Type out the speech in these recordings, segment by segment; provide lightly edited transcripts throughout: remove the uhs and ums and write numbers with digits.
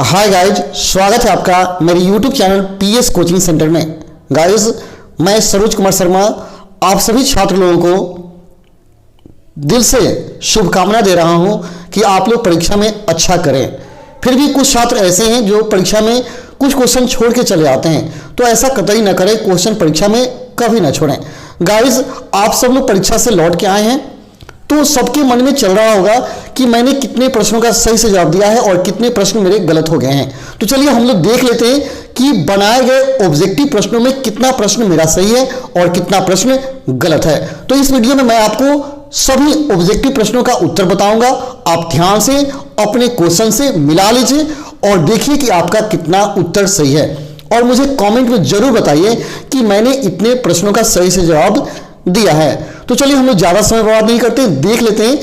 Hi guys, स्वागत है आपका मेरे YouTube channel PS coaching centre में। गाइज, मैं सरोज कुमार शर्मा आप सभी छात्र लोगों को दिल से शुभकामना दे रहा हूं कि आप लोग परीक्षा में अच्छा करें। फिर भी कुछ छात्र ऐसे हैं जो परीक्षा में कुछ क्वेश्चन छोड़ के चले आते हैं, तो ऐसा कतई ना करें, क्वेश्चन परीक्षा में कभी ना छोड़ें। गाइज, आप सब लोग परीक्षा से लौट के आए हैं तो सबके मन में चल रहा होगा कि मैंने कितने प्रश्नों का सही से जवाब दिया है और कितने प्रश्न मेरे गलत हो गए हैं। तो चलिए हम लोग देख लेते हैं कि बनाए गए ऑब्जेक्टिव प्रश्नों में कितना प्रश्न मेरा सही है और कितना प्रश्न गलत है। तो इस वीडियो में मैं आपको सभी ऑब्जेक्टिव प्रश्नों का उत्तर बताऊंगा। आप ध्यान से अपने क्वेश्चन से मिला लीजिए और देखिए कि आपका कितना उत्तर सही है, और मुझे कमेंट में जरूर बताइए कि मैंने इतने प्रश्नों का सही से जवाब दिया है। तो चलिए हम लोग ज्यादा समय बर्बाद नहीं करते, देख लेते हैं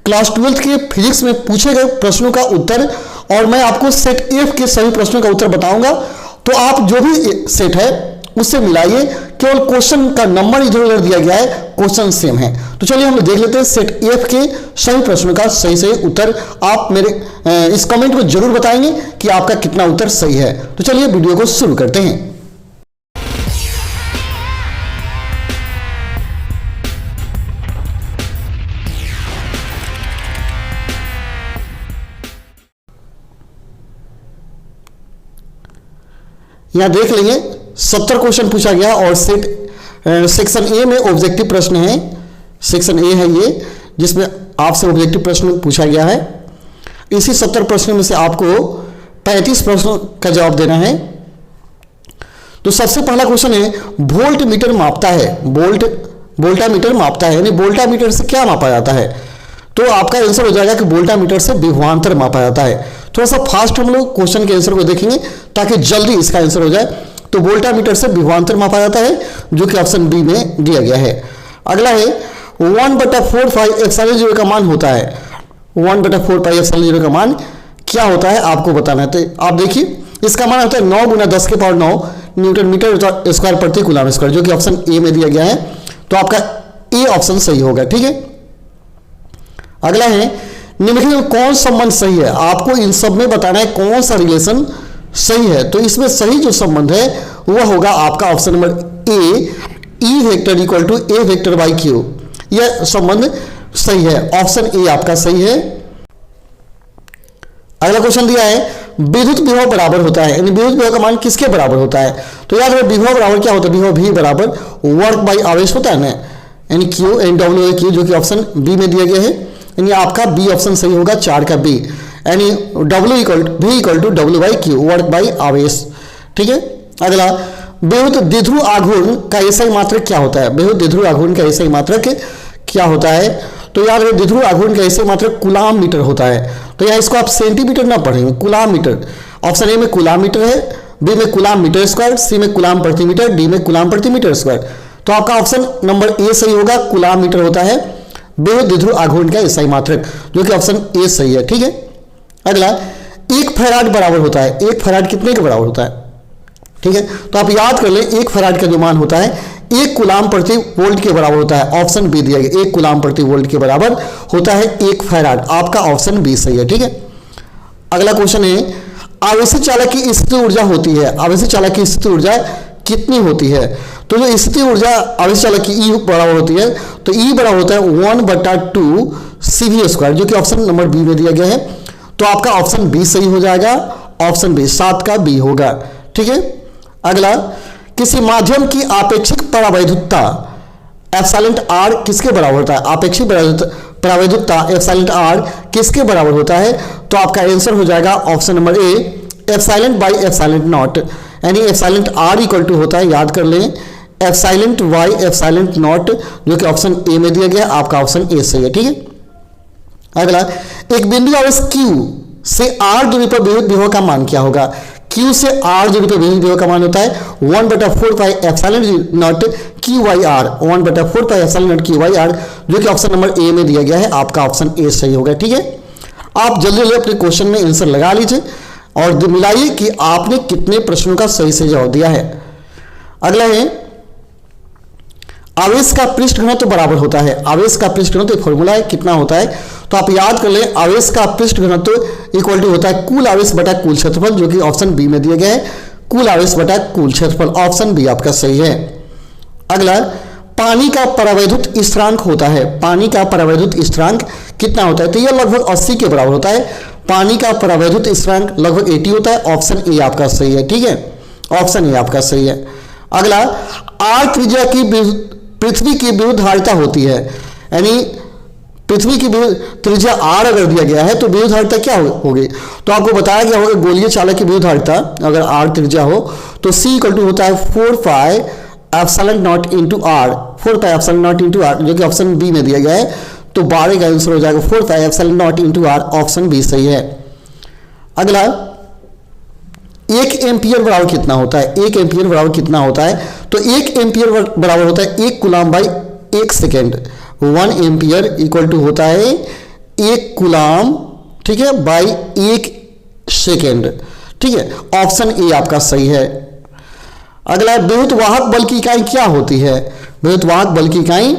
क्लास 12th के फिजिक्स में पूछे गए प्रश्नों का उत्तर। और मैं आपको सेट एफ के सभी प्रश्नों का उत्तर बताऊंगा, तो आप जो भी सेट है उससे मिलाइए। केवल क्वेश्चन का नंबर इधर उधर दिया गया है, क्वेश्चन सेम है। तो चलिए हम लोग देख लेते हैं सेट एफ के सभी प्रश्नों का सही सही उत्तर। आप मेरे इस कमेंट में जरूर बताएंगे कि आपका कितना उत्तर सही है। तो चलिए वीडियो को शुरू करते हैं। यहां देख लेंगे 70 क्वेश्चन पूछा गया और सेक्शन ए में ऑब्जेक्टिव प्रश्न है। सेक्शन ए है ये, जिसमें आपसे ऑब्जेक्टिव प्रश्न पूछा गया है। इसी 70 प्रश्नों में से आपको 35 प्रश्नों का जवाब देना है। तो सबसे पहला क्वेश्चन है, वोल्ट मीटर मापता है। वोल्टामीटर मापता है, यानी वोल्टामीटर से क्या मापा जाता है? तो आपका आंसर हो जाएगा कि वोल्टामीटर से विभवांतर मापा जाता है। थोड़ा सा फास्ट हम लोग क्वेश्चन के आंसर को देखेंगे ताकि जल्दी इसका आंसर हो जाए। तो वोल्टामीटर से विभवांतर मापा जाता है, जो कि ऑप्शन बी में दिया गया है। अगला है 1/4 पाई एप्सिलॉन 0 का मान होता है। 1/4 पाई एप्सिलॉन 0 का मान क्या होता है आपको बताना है। तो आप देखिए, इसका मान होता है 9 × 10⁹ न्यूटन मीटर स्क्वायर प्रति कूलम स्क्वायर, जो कि ऑप्शन ए में दिया गया है। तो आपका ए ऑप्शन सही होगा, ठीक है। अगला है, निम्नलिखित में कौन संबंध सही है? आपको इन सब में बताना है कौन सा रिलेशन सही है। तो इसमें सही जो संबंध है वह होगा आपका option number A, E vector equal to A vector by Q. यह संबंध सही है, ऑप्शन ए आपका सही है। अगला क्वेश्चन दिया है, विद्युत विभव बराबर होता है, यानी विद्युत विभव का मान किसके बराबर होता है? तो याद रखो, विभव बराबर क्या होता है? विभव भी बराबर वर्क बाई आवेश होता है ना, यानी क्यू एन डब्ल्यू क्यू, जो कि ऑप्शन बी में दिया गया है। यानी आपका बी ऑप्शन सही होगा, 4 का बी, यानी W = W by Q, work by आवेश, ठीक है। अगला, विद्युत द्विध्रुव आघूर्ण का एसआई मात्रक क्या होता है? विद्युत द्विध्रुव आघूर्ण का एसआई मात्रक क्या होता है? तो याद रखिए, द्विध्रुव आघूर्ण का एसआई मात्रक कूलाम मीटर होता है। तो यहाँ इसको आप सेंटीमीटर ना पढ़ेंगे, कूलाम मीटर। ऑप्शन ए में कूलाम मीटर है, बी में कूलाम मीटर स्क्वायर, सी में कूलाम प्रति मीटर, डी में कूलाम प्रति मीटर स्क्वायर। तो आपका ऑप्शन नंबर ए सही होगा, कूलाम मीटर होता है विद्युत द्विध्रुव आघूर्ण का एसआई मात्रक, जो कि ऑप्शन ए सही है, ठीक है। अगला, 1 फैराड बराबर होता है। 1 फैराड कितने के बराबर होता है? ठीक है, तो आप याद कर लें, 1 फैराड का जो मान होता है 1 कूलाम प्रति वोल्ट के बराबर होता है। ऑप्शन बी दिया गया, 1 कूलाम प्रति वोल्ट के बराबर होता है 1 फैराड। आपका ऑप्शन बी सही है, ठीक है। अगला क्वेश्चन है, आवेशित चालक की स्थितिज ऊर्जा होती है। आवेशित चालक की स्थितिज ऊर्जा कितनी होती है? तो जो स्थितिज ऊर्जा आवेशित चालक की ई बराबर होती है, तो ई बराबर होता है 1/2 CV², जो कि ऑप्शन नंबर बी में दिया गया है। तो आपका ऑप्शन बी सही हो जाएगा, ऑप्शन बी 7 का बी होगा, ठीक है। अगला, किसी माध्यम की आपेक्षिक परावैद्युतता एप्सिलॉन r किसके बराबर होता है? आपेक्षिक परावैद्युतता एप्सिलॉन r किसके बराबर होता है? तो आपका आंसर हो जाएगा option number A, epsilon by epsilon not, यानी एप्सिलॉन r इक्वल टू होता है, याद कर लें, एप्सिलॉन बाई एप्सिलॉन नॉट, जो कि ऑप्शन ए में दिया गया। आपका ऑप्शन ए सही है, ठीक है। अगला, एक बिंदु आवेश Q से R दूरी पर विद्युत विभव का मान क्या होगा? Q से R दूरी पर विद्युत विभव का मान होता है 1/4 पाई epsilon not QR, 1/4 pi epsilon not QR, जो कि ऑप्शन नंबर ए में दिया गया है। आपका ऑप्शन ए सही होगा, ठीक है। आप जल्दी जल्दी अपने क्वेश्चन में आंसर लगा लीजिए और मिलाइए कि आपने कितने प्रश्नों का सही से जवाब दिया है। अगला है, आवेश का पृष्ठ घनत्व बराबर होता है, आवेश का पृष्ठ घनत्व फॉर्मूला है कितना होता है, तो आप याद कर लें, आवेश का पृष्ठ घनत्व इक्वल टू होता है कुल आवेश बटा कुल क्षेत्रफल, जो कि ऑप्शन बी में दिया गया है, कुल आवेश बटा कुल क्षेत्रफल, ऑप्शन बी आपका सही है। अगला, पानी का परावैद्युत स्थिरांक होता है, पानी का परावैद्युत स्थिरांक कितना होता है, तो यह लगभग 80 के बराबर होता है। पानी का परावैद्युत स्थिरांक लगभग 80 होता है, ऑप्शन ए आपका सही है, ठीक है, ऑप्शन ए आपका सही है। अगला, आर त्रिज्या की पृथ्वी की विरुद्ध धारिता होती है, यानी पृथ्वी की त्रिज्या आर अगर दिया गया है तो विरुद्ध धारिता क्या होगी, तो आपको बताया गया होगा गोलीय चालक की विरुद्ध धारिता अगर आर त्रिज्या हो तो सी इक्वल टू होता है 4 pi epsilon naught into R, 4 pi epsilon naught into R, जो कि ऑप्शन बी में दिया गया है, तो 12 का आंसर हो जाएगा 4 pi epsilon naught into R, option B सही है। अगला, 1 एम्पियर बराबर कितना होता है, 1 एम्पियर बराबर कितना होता है, तो 1 एम्पियर बराबर होता है 1 coulomb by 1 second, 1 ampere equal to होता है 1 कूलाम, ठीक है, बाई 1 सेकेंड, ठीक है, ऑप्शन ए आपका सही है। अगला, विद्युत वाहक बल की इकाई क्या होती है, विद्युत वाहक बल की इकाई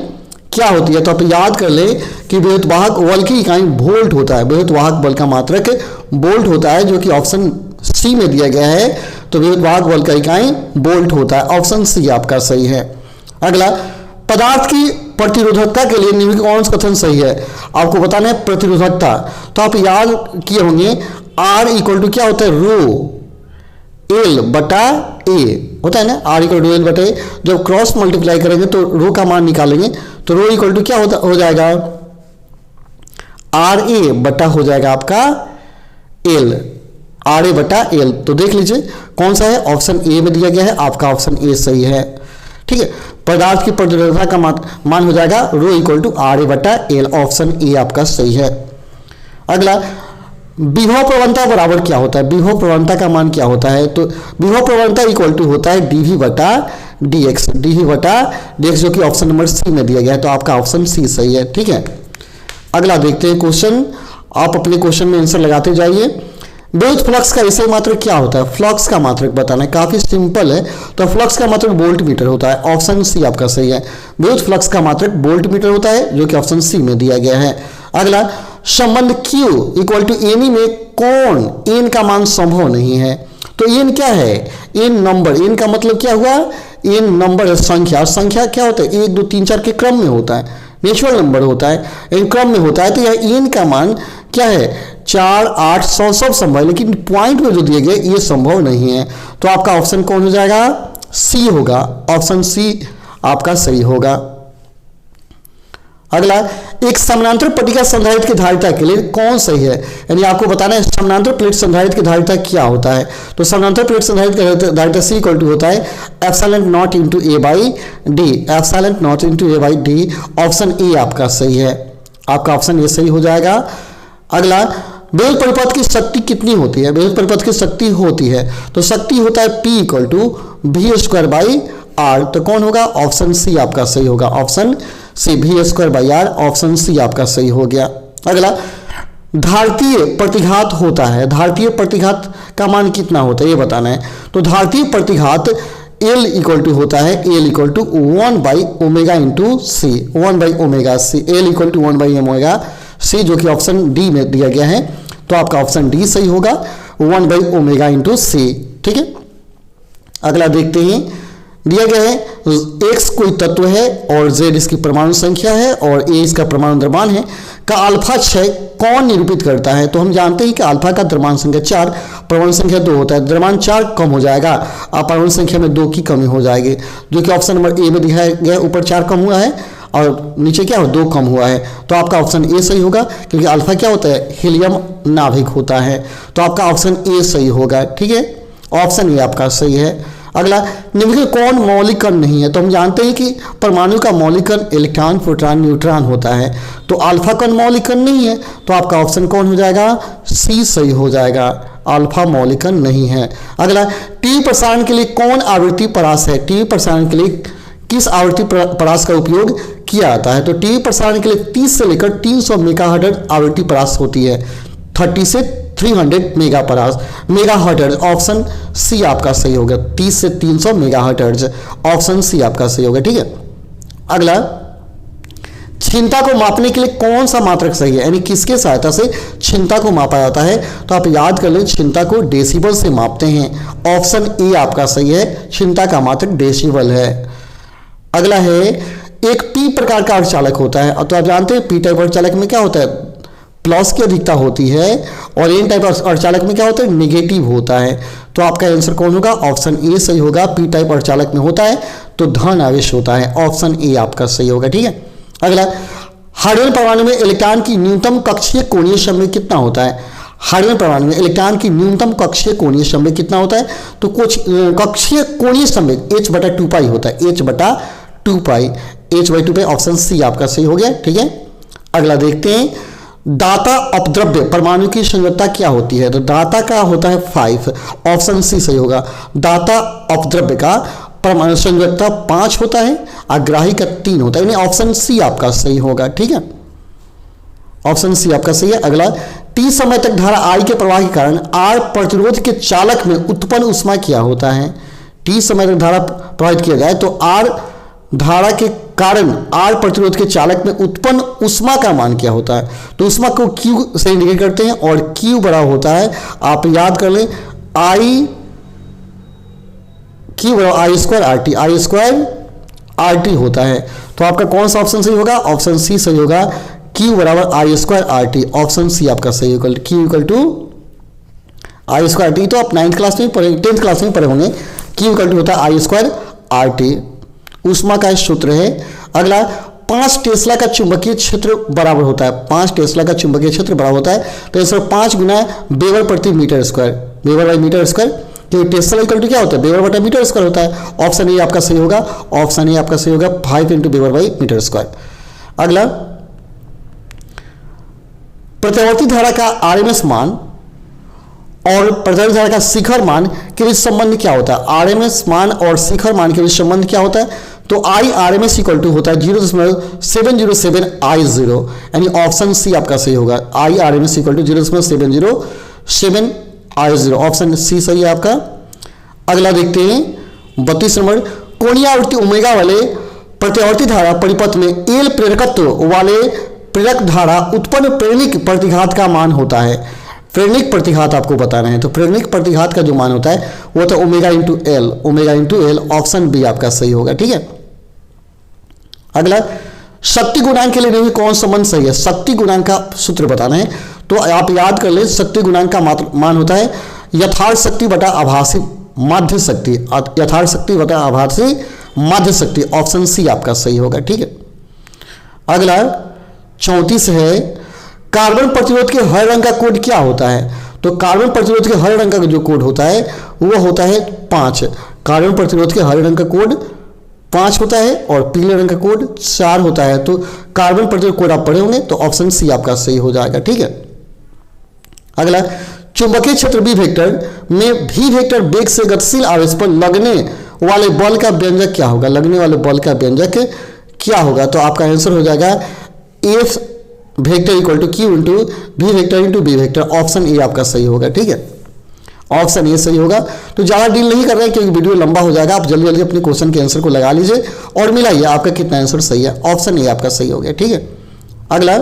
क्या होती है, तो आप याद कर ले कि विद्युत वाहक बल की इकाई वोल्ट होता है, विद्युत वाहक बल का मात्रक वोल्ट होता है, जो कि ऑप्शन सी में दिया गया है, तो विद्युत वाहक बल का इकाई वोल्ट होता है, ऑप्शन सी आपका सही है। अगला, पदार्थ की प्रतिरोधकता के लिए निम्नलिखित कौन सा कथन सही है, आपको बताना है प्रतिरोधकता, तो आप याद किए होंगे आर इक्वल टू क्या होता है, रो एल बटा ए होता है ना, आर इक्वल टू एल बटा ए, जब क्रॉस मल्टीप्लाई करेंगे तो रो का मान निकालेंगे, तो रो इक्वल टू क्या हो जाएगा, आर ए बटा हो जाएगा आपका एल, आर ए बटा एल, तो देख लीजिए कौन सा है, ऑप्शन ए में दिया गया है, आपका ऑप्शन ए सही है, ठीक है। पदार्थ की प्रतिरोधकता का मान हो जाएगा rho equal to R A बटा एल, ऑप्शन ए आपका सही है। अगला, विभव प्रवणता बराबर क्या होता है, विभव प्रवणता का मान क्या होता है, तो विभव प्रवणता इक्वल टू होता है डीवी बटा डीएक्स, डीवी बटा डीएक्स, जो कि ऑप्शन नंबर सी में दिया गया है, तो आपका ऑप्शन सी सही है, ठीक है। अगला देखते हैं क्वेश्चन, आप अपने क्वेश्चन में आंसर लगाते जाइए। विद्युत फ्लक्स का विषय मात्रक क्या होता है, फ्लक्स का मात्रक बताना है, काफी सिंपल है, तो फ्लक्स का मात्रक वोल्ट मीटर होता है, ऑप्शन सी आपका सही है, विद्युत फ्लक्स का मात्रक वोल्ट मीटर होता है, जो कि ऑप्शन सी में दिया गया है। अगला, संबंध Q इक्वल टू एनी में कौन एन का मान संभव नहीं है, तो एन क्या है, एन नंबर, एन का मतलब क्या हुआ, एन नंबर है संख्या, संख्या क्या होता है 1 2 3 4 के क्रम में होता है, नेचुरल नंबर होता है, इन क्रम में होता है, तो यह एन का मान क्या है 4 8 100 सब संभव है, लेकिन पॉइंट में जो दिए गए ये संभव नहीं है, तो आपका ऑप्शन कौन हो जाएगा, सी होगा, ऑप्शन सी आपका सही होगा। अगला, एक समानांतर पट्टिका संधारित्र की धारिता के लिए कौन सही है, यानी आपको बताना है समानांतर प्लेट संधारित्र की धारिता क्या होता है, तो समानांतर प्लेट संधारित्र की धारिता सी इक्वल टू होता है epsilon naught into A by D, epsilon naught into A by D, option A आपका सही है, आपका ऑप्शन ए सही हो जाएगा। अगला, विद्युत परिपथ की शक्ति कितनी होती है, विद्युत परिपथ की शक्ति होती है, तो शक्ति होता है P equal to V square by R, तो कौन होगा, ऑप्शन सी आपका सही होगा, option C V square by R, option C आपका सही हो गया। अगला, धारतीय प्रतिघात होता है, धारतीय प्रतिघात का मान कितना होता है ये बताना है, तो धारतीय प्रतिघात L इक्वल टू होता है L equal to 1 by omega into C, 1 by omega C, L equal to 1 by omega C, जो कि ऑप्शन डी में दिया गया है, तो आपका ऑप्शन डी सही होगा, 1 बाई ओमेगा इंटू सी, ठीक है। अगला देखते हैं, दिया गया है x कोई तत्व है और z इसकी परमाणु संख्या है और a इसका परमाणु द्रव्यमान है, का अल्फा क्षय कौन निरूपित करता है, तो हम जानते हैं कि अल्फा का द्रव्यमान संख्या 4, परमाणु संख्या 2 होता है, द्रव्यमान 4 कम हो जाएगा, अब परमाणु संख्या में 2 की कमी हो जाएगी, जो कि ऑप्शन नंबर ए में दिखाया गया, ऊपर 4 कम हुआ है और नीचे क्या हो 2 कम हुआ है, तो आपका ऑप्शन ए सही होगा, क्योंकि अल्फा क्या होता है हीलियम नाभिक होता है, तो आपका ऑप्शन ए सही होगा, ठीक है, ऑप्शन ए आपका सही है। अगला, निम्नलिखित कौन मौलिक कण नहीं है, तो हम जानते हैं कि परमाणु का मौलिक कण इलेक्ट्रॉन प्रोटॉन न्यूट्रॉन होता है, तो अल्फा कण मौलिक कण नहीं है, तो आपका ऑप्शन कौन हो जाएगा, सी सही हो जाएगा, अल्फा मौलिक कण नहीं है। अगला, टीवी प्रसारण के लिए कौन आवृत्ति परास है, टीवी प्रसारण के लिए किस आवृत्ति परास का उपयोग किया जाता है, तो टीवी प्रसारण के लिए 30 से लेकर 300 मेगाहर्ट्ज आवृत्ति परास होती है, 30 से 300 मेगाहर्ट्ज, ऑप्शन सी आपका सही होगा, 30 से 300 मेगाहर्ट्ज, ऑप्शन सी आपका सही होगा, ठीक है। अगला, क्षीणता को मापने के लिए कौन सा मात्रक सही है, यानी किसके सहायता से क्षीणता को मापा जाता है? तो आप याद कर लें, क्षीणता को डेसिबल से मापते हैं। ऑप्शन ए आपका सही है, क्षीणता का मात्रक डेसिबल है। अगला है, एक पी प्रकार का अर्धचालक होता है, तो आप जानते हैं पी टाइप अर्धचालक में क्या होता है, प्लस की अधिकता होती है, और एन टाइप अर्धचालक में क्या होता है, नेगेटिव होता है। तो आपका आंसर कौन होगा? ऑप्शन ए सही होगा। पी टाइप अर्धचालक में होता है तो धन आवेश होता है, ऑप्शन ए आपका सही होगा। ठीक है। अगला, हाइड्रोजन परमाणु में इलेक्ट्रॉन की न्यूनतम कक्षीय कोणीय संवेग कितना होता है? हाइड्रोजन परमाणु में इलेक्ट्रॉन की न्यूनतम कक्षीय कोणीय संवेग कितना होता है? तो कुछ कक्षीय कोणीय संवेग h/2π होता है, h/2π, h/2π, ऑप्शन सी आपका सही हो गया। ठीक है। अगला देखते हैं, दाता अपद्रव्य परमाणु की संयोजकता क्या होती है? तो दाता का होता है 5, ऑप्शन सी सही होगा। दाता अपद्रव्य का परमाणु संयोजकता 5 होता है, अग्राही का 3 होता है, यानी ऑप्शन सी आपका सही होगा। ठीक है, ऑप्शन सी आपका सही है। अगला, टी समय तक धारा आई के प्रवाह के कारण आर प्रतिरोध के चालक में उत्पन्न ऊष्मा क्या होता है? टी समय तक धारा प्रवाहित किया जाए तो आर धारा के कारण आर प्रतिरोध के चालक में उत्पन्न ऊष्मा का मान क्या होता है? तो ऊष्मा को क्यू से इंडिकेट करते हैं, और क्यू बड़ा होता है, आप याद कर लें, आई क्यू बड़ा आई स्क्वायर आर टी, आई स्क्वायर आर टी होता है। तो आपका कौन सा ऑप्शन सही होगा? ऑप्शन सी सही होगा। क्यू बराबर I square R T, option C आपका सही होगा। Q equal to I square T, तो आप 9th क्लास में पढ़े, 10th क्लास में पढ़े होंगे। क्यू इक्वल टू होता है आई स्क्वायर आर टी, ऊष्मा का सूत्र है। अगला, 5 टेस्ला का चुंबकीय क्षेत्र बराबर होता है, 5 टेस्ला का चुंबकीय क्षेत्र बराबर होता है, तो इसमें 5 गुना वेबर प्रति metre square, weber by metre square, तो टेस्ला इक्वल टू क्या होता है? वेबर बटा मीटर स्क्वायर होता है। ऑप्शन ए आपका सही होगा, ऑप्शन ए आपका सही होगा, 5 × वेबर बाई मीटर स्क्वायर। अगला, प्रत्यावर्ती धारा का आरएमएस मान और प्रत्यावर्ती धारा का शिखर मान के बीच संबंध क्या होता है? आरएमएस मान और शिखर मान के बीच संबंध क्या होता है? तो I R M S equal to होता है 0.707 I0, यानी ऑप्शन सी आपका सही होगा। I R M S equal to 0.707 I0, option C सही है आपका। अगला देखते हैं 32 नंबर, कोणीय आवृत्ति ओमेगा वाले प्रत्यावर्ती धारा परिपथ में एल प्रेरकत्व वाले प्रेरक धारा उत्पन्न प्रेरणिक प्रतिघात का मान होता है। प्रेरणिक प्रतिघात आपको बताना है, तो प्रेरणिक प्रतिघात का जो मान होता है वो तो omega into L, omega into L, option B आपका सही होगा। ठीक है। अगला, शक्ति गुणांक के लिए नहीं कौन संबंध सही है? शक्ति गुणांक का सूत्र बताना है, तो आप याद कर ले, शक्ति गुणांक का मान होता है यथार्थ शक्ति बटा आभासी माध्य शक्ति, यथार्थ शक्ति बटा आभासी माध्य शक्ति, ऑप्शन सी आपका सही होगा। ठीक है। अगला 34 है, कार्बन प्रतिरोध के हर रंग का कोड क्या होता है? तो कार्बन प्रतिरोध के हर रंग का जो कोड होता है वो होता है 5। कार्बन प्रतिरोध के हरे रंग का कोड 5 होता है और पीले रंग का कोड 4 होता है। तो कार्बन प्रतिरोध कोड आप पढ़े होंगे, तो ऑप्शन सी आपका सही हो जाएगा। ठीक है। अगला, चुंबकीय क्षेत्र बी वेक्टर में भी वेक्टर वेग से गतिशील आवेश पर लगने वाले बल का व्यंजक क्या होगा? लगने वाले बल का व्यंजक क्या होगा? तो आपका आंसर हो जाएगा F vector equal to Q into V vector into B vector, option A आपका सही होगा। ठीक है, ऑप्शन ए सही होगा। तो ज़्यादा डील नहीं कर रहे हैं क्योंकि वीडियो लंबा हो जाएगा, आप जल्दी जल्दी अपने क्वेश्चन के आंसर को लगा लीजिए और मिलाइए आपका कितना आंसर सही है। ऑप्शन ए आपका सही हो गया। ठीक है। अगला,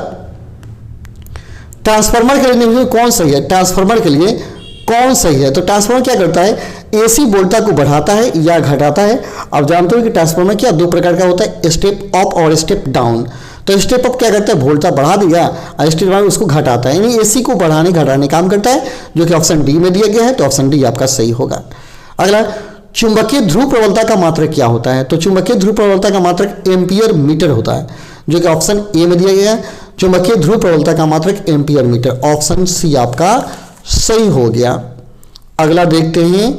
ट्रांसफार्मर के लिए कौन सही है? ट्रांसफार्मर के लिए कौन सही है? तो ट्रांसफार्मर क्या करता है? एसी वोल्टता को बढ़ाता है या घटाता है। आप जानते हो कि ट्रांसफार्मर क्या 2 प्रकार का होता है, स्टेप अप और स्टेप डाउन। तो स्टेप अप क्या करता है? वोल्टता बढ़ा दिया, और स्टेप डाउन उसको घटाता है, यानी एसी को बढ़ाने घटाने काम करता है, जो कि ऑप्शन डी में दिया गया है। तो ऑप्शन डी आपका सही होगा। अगला, चुंबकीय ध्रुव प्रबलता का मात्रक क्या होता है? तो चुंबकीय ध्रुव प्रबलता का मात्रक एम्पियर मीटर होता है, जो कि ऑप्शन ए में दिया गया है। चुंबकीय ध्रुव प्रबलता का मात्रक एम्पियर मीटर, ऑप्शन सी आपका सही हो गया। अगला देखते हैं,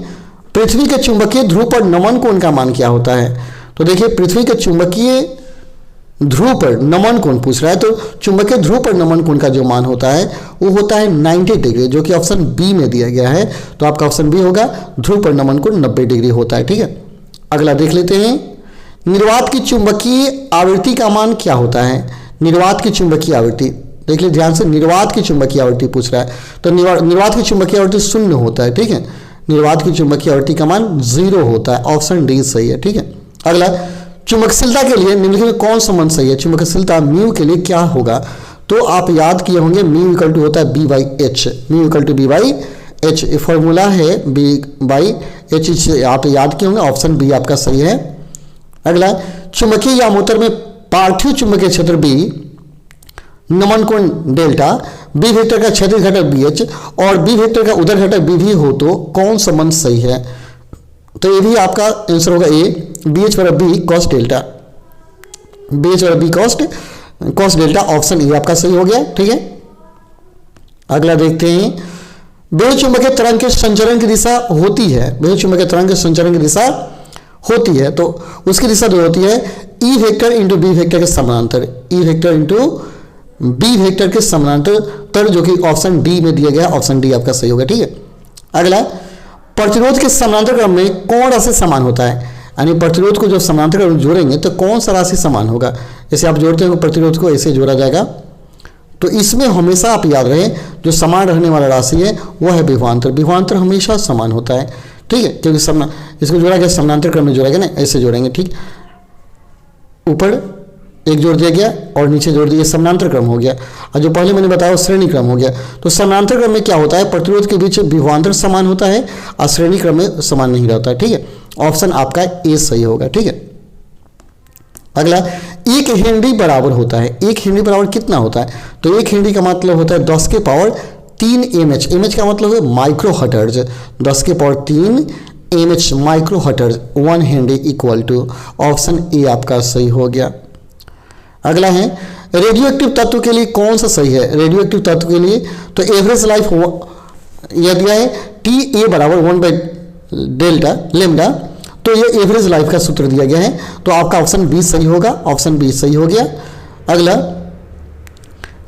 पृथ्वी के चुंबकीय ध्रुव पर नमन कोण का मान क्या होता है? तो देखिए, पृथ्वी के चुंबकीय ध्रुव पर नमन कोण पूछ रहा है, तो चुंबकीय ध्रुव पर नमन कोण का जो मान होता है वो होता है 90 डिग्री, जो कि ऑप्शन बी में दिया गया है। तो आपका ऑप्शन बी होगा, ध्रुव पर नमन कोण 90 डिग्री होता है। ठीक है। अगला देख लेते हैं, निर्वात की चुंबकीय आवृत्ति का मान क्या होता है? निर्वात की चुंबकीय आवृत्ति देख लीजिए ध्यान से, निर्वात की चुंबकीय आवृत्ति पूछ रहा है, तो निर्वात की चुंबकीय आवृत्ति 0 होता है। ठीक है, निर्वात की चुंबकीय आवृत्ति का मान 0 होता है, ऑप्शन डी सही है। ठीक है। अगला, चुंबकशीलता के लिए निम्नलिखित में कौन संबंध सही है? चुंबकशीलता म्यू के लिए क्या होगा? तो आप याद किए होंगे म्यू इक्वल टू होता है B by H, mu equal to B by H, ये फॉर्मूला है बी बाई एच, आप याद किए होंगे। ऑप्शन बी आपका सही है। अगला, चुंबकीय यामोत्तर में पार्थिव चुंबकीय क्षेत्र बी, नमन कोण डेल्टा, बी वेक्टर का क्षैतिज घटक बी एच और बी वेक्टर का उदर घटक बी भी हो तो कौन संबंध सही है? तो ये भी आपका आंसर होगा ए, बी एच बराबर B cos delta, B H बराबर B cos delta, option A आपका सही हो गया। ठीक है, अगला देखते हैं, विद्युत चुंबकीय तरंग के संचरण की दिशा होती है, विद्युत चुंबकीय तरंग के संचरण की दिशा होती है तो उसकी दिशा जो होती है E vector into B vector के समानांतर, E vector into B vector के समानांतर, जो कि ऑप्शन डी में दिया गया, ऑप्शन डी आपका सही होगा। ठीक है, अगला, प्रतिरोध के समानांतर क्रम में कौन राशि समान होता है? यानी प्रतिरोध को जब समानांतर क्रम में जोड़ेंगे तो कौन सा राशि समान होगा? जैसे आप जोड़ते हैं प्रतिरोध को ऐसे जोड़ा जाएगा, तो इसमें हमेशा आप याद रहे जो समान रहने वाला राशि है वह है विभवांतर, विभवांतर हमेशा समान होता है। ठीक है, क्योंकि इसको जोड़ा गया समानांतर क्रम में जोड़ा गया ना, ऐसे जोड़ेंगे। ठीक, ऊपर एक जोड़ दिया गया और नीचे जोड़ दिया, समानांतर क्रम हो गया, और जो पहले मैंने बताया श्रेणी क्रम हो गया। तो समानांतर क्रम में क्या होता है, प्रतिरोध के बीच विभवांतर समान होता है और श्रेणी क्रम में समान नहीं रहता है। ठीक है, ऑप्शन आपका ए सही होगा। ठीक है, अगला, एक हेनरी बराबर होता है, एक हेनरी बराबर कितना होता है? तो एक हेनरी का मतलब होता है 10 के पावर 3 एमएच, एमएच का मतलब है माइक्रो हर्ट्ज, 10 के power 3 MH micro hertz, 1 henry equal to, option A आपका सही हो गया। अगला है, रेडियो एक्टिव तत्व के लिए कौन सा सही है? रेडियो एक्टिव तत्व के लिए तो एवरेज लाइफ यह दिया है टी ए बराबर 1 बाई डेल्टा लेमडा, तो ये एवरेज लाइफ का सूत्र दिया गया है, तो आपका ऑप्शन बी सही होगा, ऑप्शन बी सही हो गया। अगला,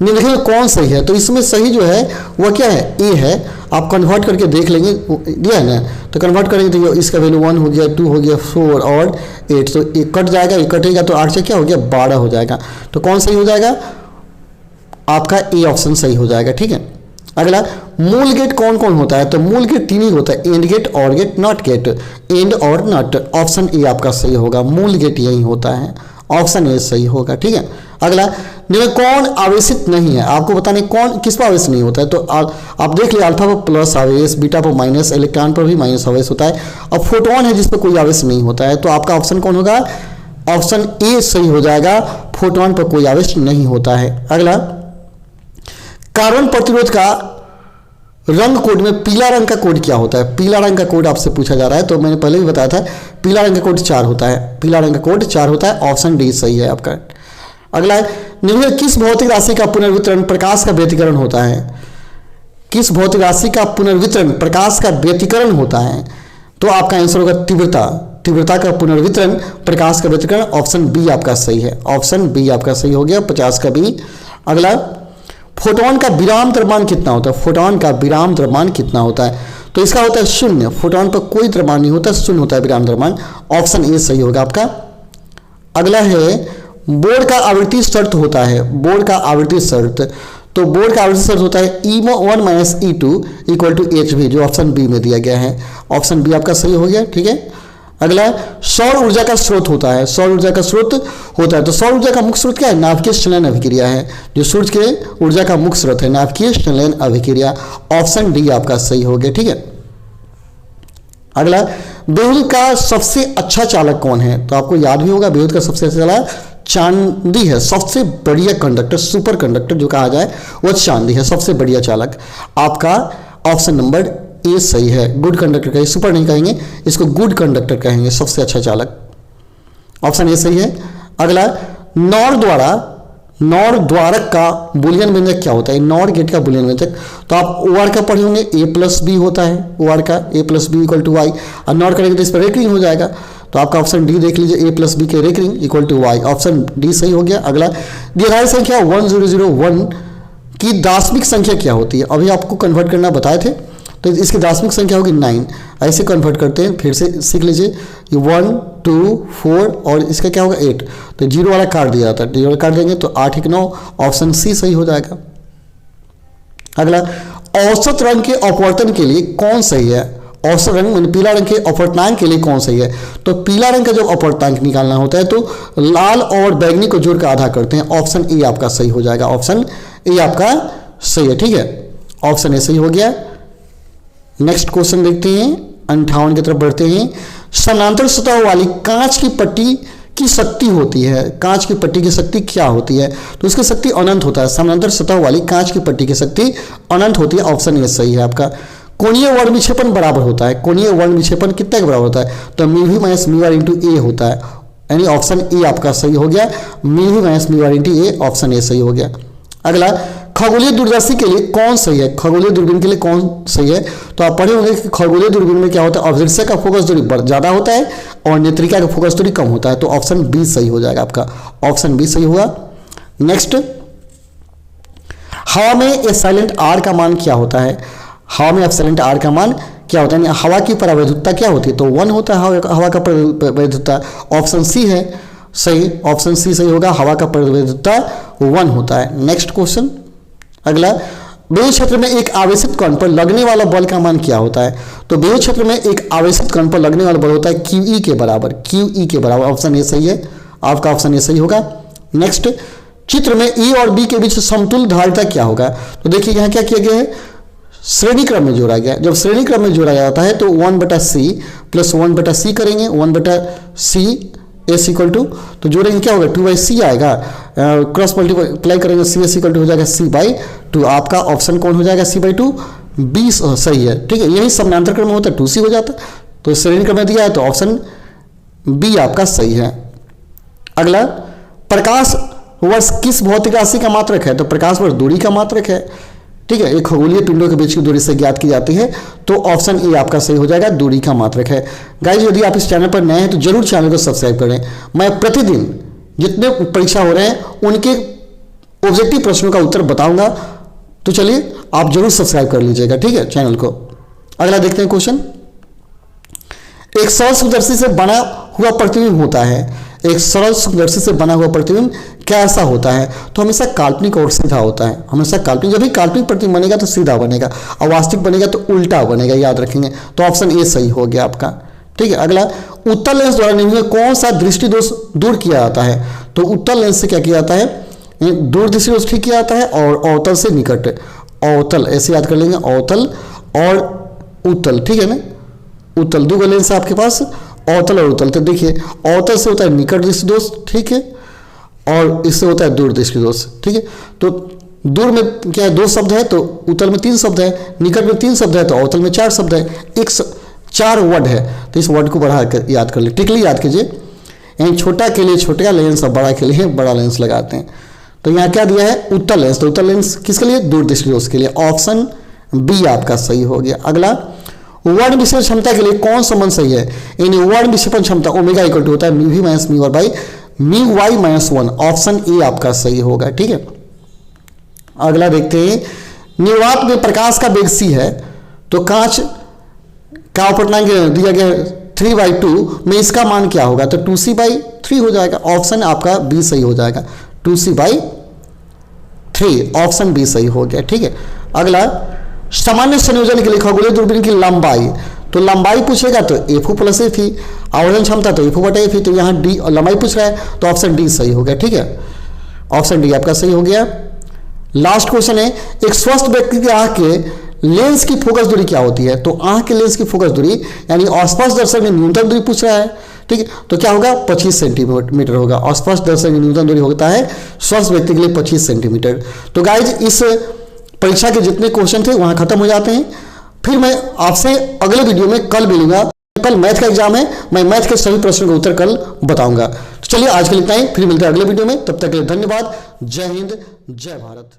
निम्नलिखित में कौन सही है? तो इसमें सही जो है वह क्या है? ए है। आप कन्वर्ट करके देख लेंगे, दिया है ना, तो कन्वर्ट करेंगे तो इसका वैल्यू 1 हो गया, 2 हो गया, 4 और 8, तो एक कट जाएगा, एक कटेगा तो 8 से क्या हो गया 12 हो जाएगा, तो कौन सही हो जाएगा? आपका ए ऑप्शन सही हो जाएगा। ठीक है, अगला, मूल गेट कौन कौन होता है? तो मूल गेट 3 ही होता है, एंड गेट, और गेट, नॉट गेट, एंड और नॉट, ऑप्शन ए आपका सही होगा, मूल गेट यही होता है, ऑप्शन ए सही होगा। ठीक है, अगला, निम्न कौन आवेशित नहीं है? आपको बताने कौन किस पर आवेश नहीं होता है, तो आप देख लिया, अल्फा पर प्लस आवेश, बीटा पर माइनस, इलेक्ट्रॉन पर भी माइनस आवेश होता है, और फोटोन है जिस पर कोई आवेश नहीं होता है, तो आपका ऑप्शन कौन होगा? ऑप्शन ए सही हो जाएगा, फोटोन पर कोई आवेश नहीं होता है। अगला, कार्बन प्रतिरोध का रंग कोड में पीला रंग का कोड क्या होता है? पीला रंग का कोड आपसे पूछा जा रहा है, तो मैंने पहले भी बताया था, पीला रंग का कोड 4 होता है, पीला रंग का कोड 4 होता है, ऑप्शन डी सही है आपका। अगला है, निम्नलिखित किस भौतिक राशि का पुनर्वितरण प्रकाश का व्यतिकरण होता है? किस भौतिक राशि का पुनर्वितरण प्रकाश का व्यतिकरण होता है? तो आपका आंसर होगा तीव्रता, तीव्रता का पुनर्वितरण प्रकाश का व्यतिकरण, ऑप्शन बी आपका सही है, ऑप्शन बी आपका सही हो गया, 50 का बी। अगला, फोटोन का विराम द्रव्यमान कितना होता है? फोटोन का विराम द्रव्यमान कितना होता है? तो इसका होता है 0, फोटोन पर कोई द्रव्यमान नहीं होता, 0 होता है विराम द्रव्यमान, ऑप्शन ए सही होगा आपका। अगला है, बोर्ड का आवृत्ति शर्त होता है, बोर्ड का आवृत्ति शर्त, तो बोर्ड का आवृत्ति शर्त होता है E1 minus E2 equal to HV, जो ऑप्शन बी में दिया गया है, ऑप्शन बी आपका सही हो गया। ठीक है, अगला है, सौर ऊर्जा का स्रोत होता है, सौर ऊर्जा का स्रोत होता है, तो सौर ऊर्जा का मुख्य स्रोत क्या है? नाभिकीय संलयन अभिक्रिया है, जो सूर्य के ऊर्जा का मुख्य स्रोत है नाभिकीय संलयन अभिक्रिया, ऑप्शन डी आपका सही हो गया। ठीक है, अगला, विद्युत का सबसे अच्छा चालक कौन है? तो आपको याद भी होगा, विद्युत का सबसे अच्छा चालक चांदी है, सबसे बढ़िया कंडक्टर, सुपर कंडक्टर जो कहा जाए वह चांदी है, सबसे बढ़िया चालक, आपका ऑप्शन नंबर ए सही है। गुड कंडक्टर कहेंगे, सुपर नहीं कहेंगे, इसको गुड कंडक्टर कहेंगे, सबसे अच्छा चालक, ऑप्शन ए सही है। अगला, नॉर द्वारक का बुलियन व्यंजक क्या होता है? नॉर गेट का बुलियन व्यंजक, तो आप ओ आर का पढ़े होंगे, ए प्लस बी होता है, ओ आर का A plus B equal to Y, और नॉर करेंगे तो इस पर रेकरिंग हो जाएगा, तो आपका ऑप्शन डी देख लीजिए, ए प्लस बी के recurring equal to Y, option D सही हो गया। अगला, द्विआधारी संख्या 1001 की दार्शनिक संख्या क्या होती है? अभी आपको कन्वर्ट करना बताए थे, तो इसकी दार्शनिक संख्या होगी 9, ऐसे कन्वर्ट करते हैं, फिर से सीख लीजिए, ये 1 2 4 और इसका क्या होगा 8, तो 0 वाला काट दिया जाता है, 0 वाला काट देंगे तो 8 1 9, ऑप्शन सी सही हो जाएगा। अगला, औसत रंग के अपवर्तन के लिए कौन सही है? औसत रंग यानी पीला रंग के अपवर्तनांक के लिए कौन सही है? तो पीला रंग का जब अपवर्तनांक निकालना होता है तो लाल और बैगनी को जोड़कर आधा करते हैं। ऑप्शन ए आपका सही हो जाएगा, ऑप्शन ए आपका सही है, ठीक है, ऑप्शन ए सही हो गया। नेक्स्ट क्वेश्चन देखते हैं, 58 की तरफ बढ़ते हैं। समानांतर सतह वाली कांच की पट्टी की शक्ति होती है, कांच की पट्टी की शक्ति क्या होती है? तो उसकी शक्ति अनंत होता है। समानांतर सतह वाली कांच की पट्टी की शक्ति अनंत होती है, ऑप्शन ए सही है आपका। कोणीय वर्ण विक्षेपण बराबर होता है, कोणीय वर्ण विक्षेपण कितने के बराबर होता है? तो mu V minus mu R into A होता है, यानी ऑप्शन ए आपका सही हो गया, mu V minus mu R into A, option A सही हो गया। अगला, खगोलीय दूरदर्शी के लिए कौन सही है? खगोलीय दूरबीन के लिए कौन सही है? तो आप पढ़े होंगे कि खगोलीय दूरबीन में क्या होता है, ऑब्जेक्ट का फोकस दूरी ज़्यादा होता है और नेत्रिका का फोकस दूरी कम होता है, तो ऑप्शन बी सही हो जाएगा आपका, ऑप्शन बी सही हुआ। नेक्स्ट, हवा में एप्सिलॉन आर का मान क्या होता है? हवा में एप्सिलॉन आर का मान क्या होता है? हवा की परावैद्युतता क्या होती है? तो 1 होता है हवा का परावैद्युतता, ऑप्शन सी है सही, ऑप्शन सी सही होगा, हवा का परावैद्युतता 1 होता है। नेक्स्ट क्वेश्चन, अगला, विद्युत क्षेत्र में एक आवेशित कण पर लगने वाला बल का मान क्या होता है? तो विद्युत क्षेत्र में एक आवेशित कण पर लगने वाला बल होता है QE के बराबर, QE के बराबर, ऑप्शन ए सही है, आपका ऑप्शन ए सही होगा। नेक्स्ट, चित्र में E और B के बीच समतुल्य धारिता क्या होगा? तो देखिए यहाँ क्या किया गया है, श्रेणी क्रम में जोड़ा गया। जब श्रेणी क्रम में जोड़ा जाता है तो 1/c प्लस 1/c करेंगे, 1/c एस इक्वल टू, तो जोड़ेंगे क्या होगा, 2/c आएगा, क्रॉस मल्टीप्लाई करेंगे, सी एस इक्वल टू हो जाएगा c/2, आपका ऑप्शन कौन हो जाएगा, c/2, 20 सही है, ठीक है। यही समानांतर क्रम में होता है 2c हो जाता है, तो श्रेणी क्रम में दिया है तो ऑप्शन बी आपका सही है। अगला, प्रकाश वर्ष किस भौतिक राशि का मात्रक है? तो प्रकाश वर्ष दूरी का मात्रक है, ठीक है, एक खगोलीय पिंडों के बीच की दूरी से ज्ञात की जाती है, तो ऑप्शन ए आपका सही हो जाएगा, दूरी का मात्रक है। गाइज, यदि आप इस चैनल पर नए हैं तो जरूर चैनल को सब्सक्राइब करें। मैं प्रतिदिन जितने परीक्षा हो रहे हैं उनके ऑब्जेक्टिव प्रश्नों का उत्तर बताऊंगा, तो चलिए आप जरूर सब्सक्राइब कर लीजिएगा, ठीक है, चैनल को। अगला देखते हैं क्वेश्चन, एक सरल सूक्ष्मदर्शी से बना हुआ प्रतिबिंब होता है, एक सरल सूक्ष्मदर्शी से बना हुआ प्रतिबिंब कैसा होता है? तो हमेशा काल्पनिक और सीधा होता है, हमेशा काल्पनिक, जब भी काल्पनिक प्रतिबिंब बनेगा तो सीधा बनेगा और वास्तविक बनेगा तो उल्टा बनेगा, याद रखेंगे, तो ऑप्शन ए सही हो गया आपका, ठीक है। अगला, उत्तल लेंस द्वारा निम्न कौन सा दृष्टि दोष दूर किया जाता है? तो उत्तल लेंस से क्या किया जाता है, दूर दृष्टि दोष ठीक किया जाता है, और अवतल से निकट, अवतल ऐसे याद कर लेंगे, अवतल और उत्तल, ठीक है ना, उत्तल दो लेंस है आपके पास, अवतल और उत्तल। तो देखिए, अवतल से होता है निकट दृष्टि दोष, ठीक है, और इससे होता है दूर दृष्टि दोष, ठीक है। तो दूर में क्या है, 2 शब्द है, तो उत्तल में 3 शब्द है, निकट में 3 शब्द है, तो अवतल में 4 शब्द है, 4 वर्ड है, तो इस वर्ड को बढ़ा कर याद कर ले, टिकली याद कीजिए, यानी छोटा के लिए छोटा लेंस और बड़ा के लिए बड़ा लेंस लगाते हैं। तो यहाँ क्या दिया है, उत्तल लेंस, तो उत्तल लेंस किसके लिए, दूर दृष्टि दोष के लिए, ऑप्शन बी आपका सही हो गया। अगला, वर्ण विक्षेपण क्षमता के लिए कौन संबंध सही है? यानी वर्ण विक्षेपण क्षमता ओमेगा इक्वल टू होता है mu V minus mu R by mu Y minus 1, option A आपका सही होगा, ठीक है। अगला देखते हैं, निर्वात में प्रकाश का वेग c है, तो कांच का अपवर्तनांक दिया गया 3/2 में इसका मान क्या होगा? तो 2c/3 हो जाएगा, ऑप्शन आपका बी सही हो जाएगा, 2c/3, ऑप्शन बी सही हो गया, ठीक है। अगला, सामान्य संयोजन के लिए खगोलीय दूरबीन की लंबाई, तो लंबाई पूछेगा तो एफ प्लस एफ ही, आवर्धन क्षमता तो एफ/एफ ही, तो यहाँ डी लंबाई पूछ रहा है तो ऑप्शन डी सही हो गया, ठीक है, ऑप्शन डी आपका सही हो गया। लास्ट क्वेश्चन है, एक स्वस्थ व्यक्ति की आंख के लेंस की फोकस दूरी क्या होती है? तो आंख के लेंस की फोकस दूरी यानी आसपास दर्शक में न्यूनतम दूरी पूछ रहा है, ठीक है, तो क्या होगा, 25 सेंटीमीटर होगा, आसपास दर्शक में न्यूनतम दूरी होता है स्वस्थ व्यक्ति के लिए 25 सेंटीमीटर। तो गाइज, इस परीक्षा के जितने क्वेश्चन थे वहाँ खत्म हो जाते हैं, फिर मैं आपसे अगले वीडियो में कल मिलूंगा। कल मैथ का एग्जाम है, मैं मैथ के सभी प्रश्नों का उत्तर कल बताऊंगा। तो चलिए आज के लिए इतना ही, फिर मिलते हैं अगले वीडियो में, तब तक के लिए धन्यवाद। जय हिंद, जय भारत।